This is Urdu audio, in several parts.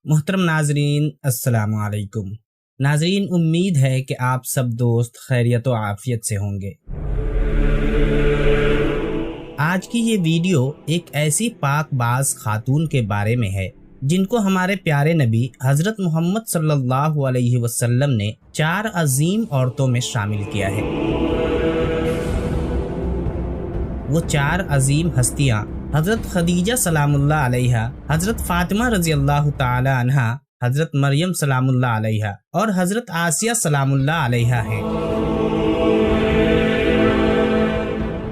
محترم ناظرین السلام علیکم۔ ناظرین، امید ہے کہ آپ سب دوست خیریت و عافیت سے ہوں گے۔ آج کی یہ ویڈیو ایک ایسی پاک باز خاتون کے بارے میں ہے جن کو ہمارے پیارے نبی حضرت محمد صلی اللہ علیہ وسلم نے 4 عظیم عورتوں میں شامل کیا ہے۔ وہ 4 عظیم ہستیاں حضرت خدیجہ سلام اللہ علیہا، حضرت فاطمہ رضی اللہ تعالی عنہا، حضرت مریم سلام اللہ علیہا اور حضرت آسیہ سلام اللہ علیہا ہیں۔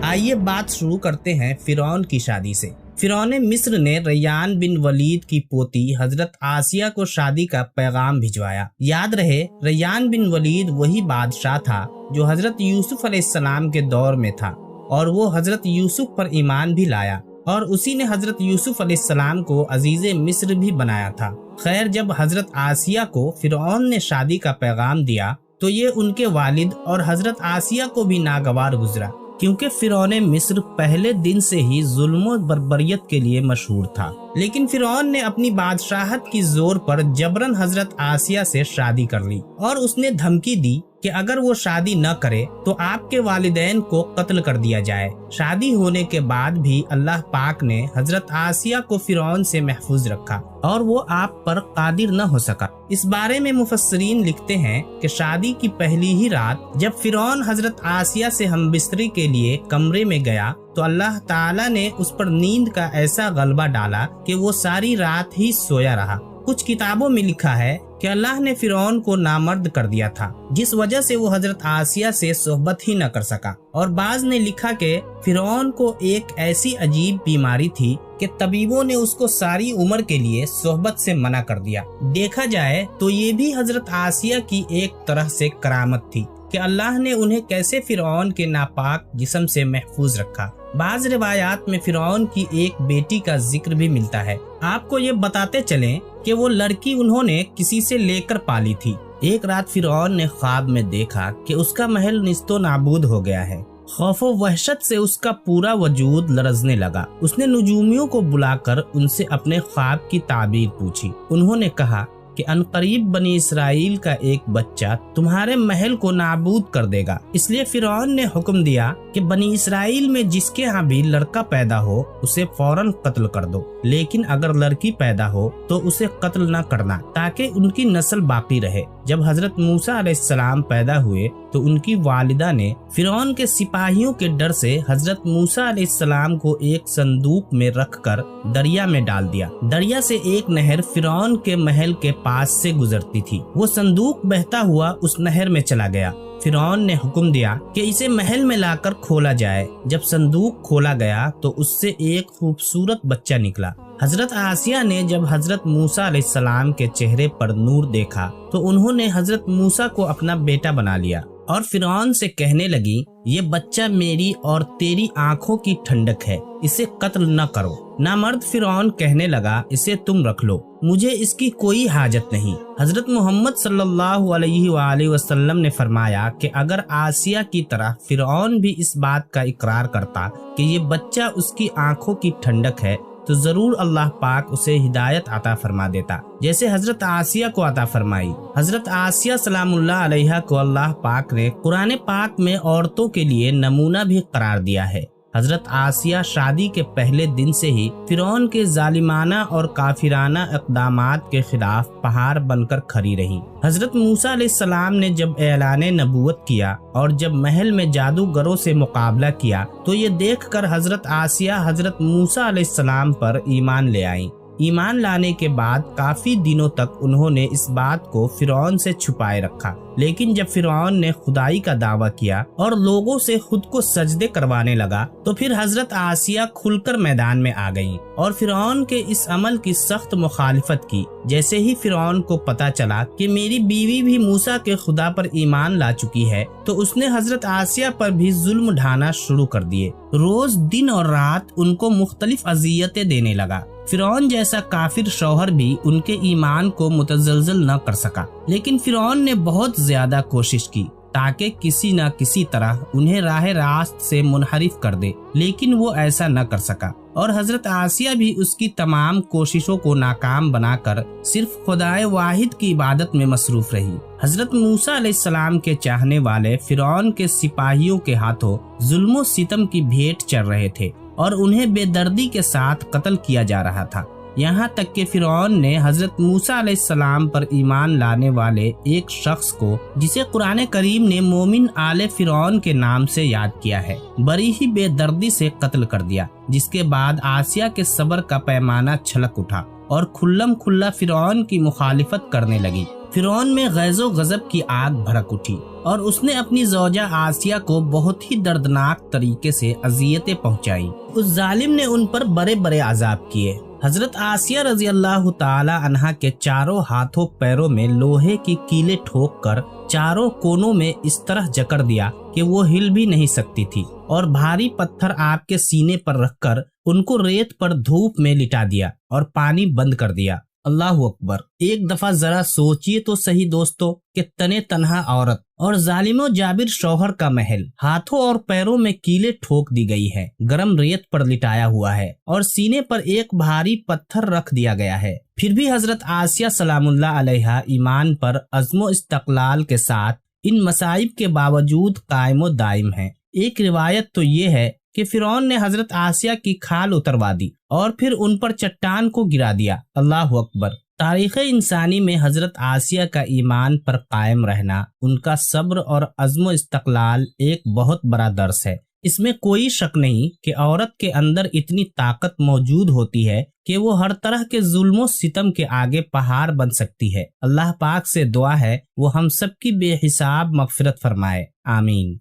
آئیے بات شروع کرتے ہیں فرعون کی شادی سے۔ فرعون مصر نے ریان بن ولید کی پوتی حضرت آسیہ کو شادی کا پیغام بھجوایا۔ یاد رہے، ریان بن ولید وہی بادشاہ تھا جو حضرت یوسف علیہ السلام کے دور میں تھا، اور وہ حضرت یوسف پر ایمان بھی لایا، اور اسی نے حضرت یوسف علیہ السلام کو عزیز مصر بھی بنایا تھا۔ خیر، جب حضرت آسیہ کو فرعون نے شادی کا پیغام دیا تو یہ ان کے والد اور حضرت آسیہ کو بھی ناگوار گزرا، کیونکہ فرعون مصر پہلے دن سے ہی ظلم و بربریت کے لیے مشہور تھا۔ لیکن فرعون نے اپنی بادشاہت کی زور پر جبراً حضرت آسیہ سے شادی کر لی، اور اس نے دھمکی دی کہ اگر وہ شادی نہ کرے تو آپ کے والدین کو قتل کر دیا جائے۔ شادی ہونے کے بعد بھی اللہ پاک نے حضرت آسیہ کو فرعون سے محفوظ رکھا اور وہ آپ پر قادر نہ ہو سکا۔ اس بارے میں مفسرین لکھتے ہیں کہ شادی کی پہلی ہی رات جب فرعون حضرت آسیہ سے ہم بستری کے لیے کمرے میں گیا تو اللہ تعالیٰ نے اس پر نیند کا ایسا غلبہ ڈالا کہ وہ ساری رات ہی سویا رہا۔ کچھ کتابوں میں لکھا ہے کہ اللہ نے فرعون کو نامرد کر دیا تھا، جس وجہ سے وہ حضرت آسیہ سے صحبت ہی نہ کر سکا، اور بعض نے لکھا کہ فرعون کو ایک ایسی عجیب بیماری تھی کہ طبیبوں نے اس کو ساری عمر کے لیے صحبت سے منع کر دیا۔ دیکھا جائے تو یہ بھی حضرت آسیہ کی ایک طرح سے کرامت تھی کہ اللہ نے انہیں کیسے فرعون کے ناپاک جسم سے محفوظ رکھا۔ بعض روایات میں فرعون کی ایک بیٹی کا ذکر بھی ملتا ہے۔ آپ کو یہ بتاتے چلیں کہ وہ لڑکی انہوں نے کسی سے لے کر پالی تھی۔ ایک رات فرعون نے خواب میں دیکھا کہ اس کا محل نیست و نابود ہو گیا ہے۔ خوف و وحشت سے اس کا پورا وجود لرزنے لگا۔ اس نے نجومیوں کو بلا کر ان سے اپنے خواب کی تعبیر پوچھی۔ انہوں نے کہا کہ عنقریب بنی اسرائیل کا ایک بچہ تمہارے محل کو نابود کر دے گا، اس لیے فرعون نے حکم دیا کہ بنی اسرائیل میں جس کے ہاں بھی لڑکا پیدا ہو اسے فوراً قتل کر دو، لیکن اگر لڑکی پیدا ہو تو اسے قتل نہ کرنا تاکہ ان کی نسل باقی رہے۔ جب حضرت موسیٰ علیہ السلام پیدا ہوئے تو ان کی والدہ نے فرعون کے سپاہیوں کے ڈر سے حضرت موسیٰ علیہ السلام کو ایک صندوق میں رکھ کر دریا میں ڈال دیا۔ دریا سے ایک نہر فرعون کے محل کے پاس سے گزرتی تھی۔ وہ صندوق بہتا ہوا اس نہر میں چلا گیا۔ فرعون نے حکم دیا کہ اسے محل میں لا کر کھولا جائے۔ جب صندوق کھولا گیا تو اس سے ایک خوبصورت بچہ نکلا۔ حضرت آسیہ نے جب حضرت موسیٰ علیہ السلام کے چہرے پر نور دیکھا تو انہوں نے حضرت موسیٰ کو اپنا بیٹا بنا لیا، اور فرعون سے کہنے لگی، یہ بچہ میری اور تیری آنکھوں کی ٹھنڈک ہے، اسے قتل نہ کرو۔ نامرد فرعون کہنے لگا، اسے تم رکھ لو، مجھے اس کی کوئی حاجت نہیں۔ حضرت محمد صلی اللہ علیہ وآلہ وسلم نے فرمایا کہ اگر آسیہ کی طرح فرعون بھی اس بات کا اقرار کرتا کہ یہ بچہ اس کی آنکھوں کی ٹھنڈک ہے تو ضرور اللہ پاک اسے ہدایت عطا فرما دیتا، جیسے حضرت آسیہ کو عطا فرمائی۔ حضرت آسیہ سلام اللہ علیہا کو اللہ پاک نے قرآن پاک میں عورتوں کے لیے نمونہ بھی قرار دیا ہے۔ حضرت آسیہ شادی کے پہلے دن سے ہی فرعون کے ظالمانہ اور کافرانہ اقدامات کے خلاف پہاڑ بن کر کھڑی رہی۔ حضرت موسیٰ علیہ السلام نے جب اعلان نبوت کیا اور جب محل میں جادوگروں سے مقابلہ کیا تو یہ دیکھ کر حضرت آسیہ حضرت موسیٰ علیہ السلام پر ایمان لے آئیں۔ ایمان لانے کے بعد کافی دنوں تک انہوں نے اس بات کو فرعون سے چھپائے رکھا، لیکن جب فرعون نے خدائی کا دعویٰ کیا اور لوگوں سے خود کو سجدے کروانے لگا تو پھر حضرت آسیہ کھل کر میدان میں آ گئیں اور فرعون کے اس عمل کی سخت مخالفت کی۔ جیسے ہی فرعون کو پتا چلا کہ میری بیوی بھی موسیٰ کے خدا پر ایمان لا چکی ہے تو اس نے حضرت آسیہ پر بھی ظلم ڈھانا شروع کر دیے۔ روز دن اور رات ان کو مختلف اذیتیں دینے لگا۔ فرعون جیسا کافر شوہر بھی ان کے ایمان کو متزلزل نہ کر سکا، لیکن فرعون نے بہت زیادہ کوشش کی تاکہ کسی نہ کسی طرح انہیں راہ راست سے منحرف کر دے، لیکن وہ ایسا نہ کر سکا۔ اور حضرت آسیہ بھی اس کی تمام کوششوں کو ناکام بنا کر صرف خدائے واحد کی عبادت میں مصروف رہی۔ حضرت موسیٰ علیہ السلام کے چاہنے والے فرعون کے سپاہیوں کے ہاتھوں ظلم و ستم کی بھیٹ چڑھ رہے تھے اور انہیں بے دردی کے ساتھ قتل کیا جا رہا تھا، یہاں تک کہ فرعون نے حضرت موسیٰ علیہ السلام پر ایمان لانے والے ایک شخص کو، جسے قرآن کریم نے مومن آل فرعون کے نام سے یاد کیا ہے، بڑی ہی بے دردی سے قتل کر دیا، جس کے بعد آسیہ کے صبر کا پیمانہ چھلک اٹھا اور کھلم کھلا فرعون کی مخالفت کرنے لگی۔ فرعون میں غیظ و غضب کی آگ بھڑک اٹھی اور اس نے اپنی زوجہ آسیہ کو بہت ہی دردناک طریقے سے اذیتیں پہنچائی۔ اس ظالم نے ان پر بڑے بڑے عذاب کیے۔ حضرت آسیہ رضی اللہ تعالی عنہا کے چاروں ہاتھوں پیروں میں لوہے کی کیلیں ٹھوک کر چاروں کونوں میں اس طرح جکڑ دیا کہ وہ ہل بھی نہیں سکتی تھی، اور بھاری پتھر آپ کے سینے پر رکھ کر ان کو ریت پر دھوپ میں لٹا دیا اور پانی بند کر دیا۔ اللہ اکبر! ایک دفعہ ذرا سوچئے تو صحیح دوستو کہ تنے تنہا عورت اور ظالم و جابر شوہر کا محل، ہاتھوں اور پیروں میں کیلیں ٹھوک دی گئی ہے، گرم ریت پر لٹایا ہوا ہے اور سینے پر ایک بھاری پتھر رکھ دیا گیا ہے، پھر بھی حضرت آسیہ سلام اللہ علیہا ایمان پر عزم و استقلال کے ساتھ ان مصائب کے باوجود قائم و دائم ہیں۔ ایک روایت تو یہ ہے کہ فرعون نے حضرت آسیہ کی کھال اتروا دی اور پھر ان پر چٹان کو گرا دیا۔ اللہ اکبر! تاریخ انسانی میں حضرت آسیہ کا ایمان پر قائم رہنا، ان کا صبر اور عزم و استقلال ایک بہت بڑا درس ہے۔ اس میں کوئی شک نہیں کہ عورت کے اندر اتنی طاقت موجود ہوتی ہے کہ وہ ہر طرح کے ظلم و ستم کے آگے پہاڑ بن سکتی ہے۔ اللہ پاک سے دعا ہے وہ ہم سب کی بے حساب مغفرت فرمائے، آمین۔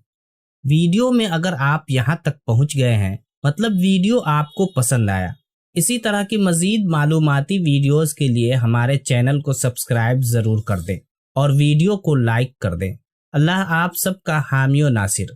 ویڈیو میں اگر آپ یہاں تک پہنچ گئے ہیں، مطلب ویڈیو آپ کو پسند آیا۔ اسی طرح کی مزید معلوماتی ویڈیوز کے لیے ہمارے چینل کو سبسکرائب ضرور کر دیں اور ویڈیو کو لائک کر دیں۔ اللہ آپ سب کا حامی و ناصر۔